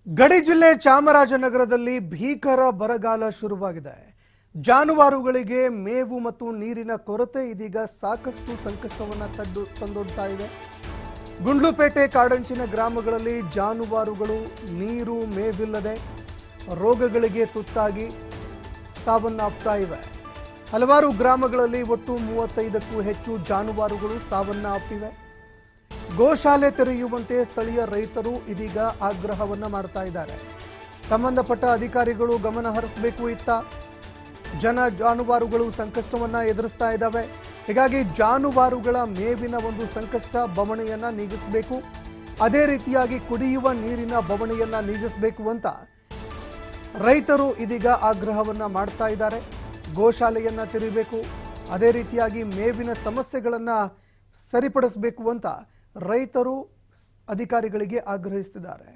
ಗಡಿ ಜಿಲ್ಲೆ ಚಾಮರಾಜನಗರದಲ್ಲಿ ಭೀಕರ ಬರಗಾಲ ಶುರುವಾಗಿದೆ. ಜಾನುವಾರುಗಳಿಗೆ ಮೇವು ಮತ್ತು ನೀರಿನ ಕೊರತೆ ಇದೀಗ ಸಾಕಷ್ಟು ಸಂಕಷ್ಟವನ್ನು ತಂದೊಡ್ತಾ ಇದೆ. ಗುಂಡ್ಲುಪೇಟೆ ಕಾಡಂಚಿನ ಗ್ರಾಮಗಳಲ್ಲಿ ಜಾನುವಾರುಗಳು ನೀರು ಮೇವಿಲ್ಲದೆ ರೋಗಗಳಿಗೆ ತುತ್ತಾಗಿ ಸಾವನ್ನಪ್ತಾ ಇವೆ. ಹಲವಾರು ಗ್ರಾಮಗಳಲ್ಲಿ ಒಟ್ಟು 35ಕ್ಕೂ ಹೆಚ್ಚು ಜಾನುವಾರುಗಳು ಸಾವನ್ನಪ್ಪಿವೆ. ಗೋಶಾಲೆ ತೆರೆಯುವಂತೆ ಸ್ಥಳೀಯ ರೈತರು ಇದೀಗ ಆಗ್ರಹವನ್ನ ಮಾಡ್ತಾ ಇದ್ದಾರೆ. ಸಂಬಂಧಪಟ್ಟ ಅಧಿಕಾರಿಗಳು ಗಮನ ಹರಿಸಬೇಕು. ಜಾನುವಾರುಗಳು ಸಂಕಷ್ಟವನ್ನ ಎದುರಿಸ್ತಾ ಇದ್ದಾವೆ. ಹೀಗಾಗಿ ಜಾನುವಾರುಗಳ ಮೇವಿನ ಒಂದು ಸಂಕಷ್ಟ ಬವಣೆಯನ್ನ ನೀಗಿಸಬೇಕು, ಅದೇ ರೀತಿಯಾಗಿ ಕುಡಿಯುವ ನೀರಿನ ಬವಣೆಯನ್ನ ನೀಗಿಸಬೇಕು ಅಂತ ರೈತರು ಇದೀಗ ಆಗ್ರಹವನ್ನ ಮಾಡ್ತಾ ಇದ್ದಾರೆ. ಗೋಶಾಲೆಯನ್ನ ತೆರೆಯಬೇಕು, ಅದೇ ರೀತಿಯಾಗಿ ಮೇವಿನ ಸಮಸ್ಯೆಗಳನ್ನ ಸರಿಪಡಿಸಬೇಕು ಅಂತ ರೈತರು ಅಧಿಕಾರಿಗಳಿಗೆ ಆಗ್ರಹಿಸುತ್ತಿದ್ದಾರೆ.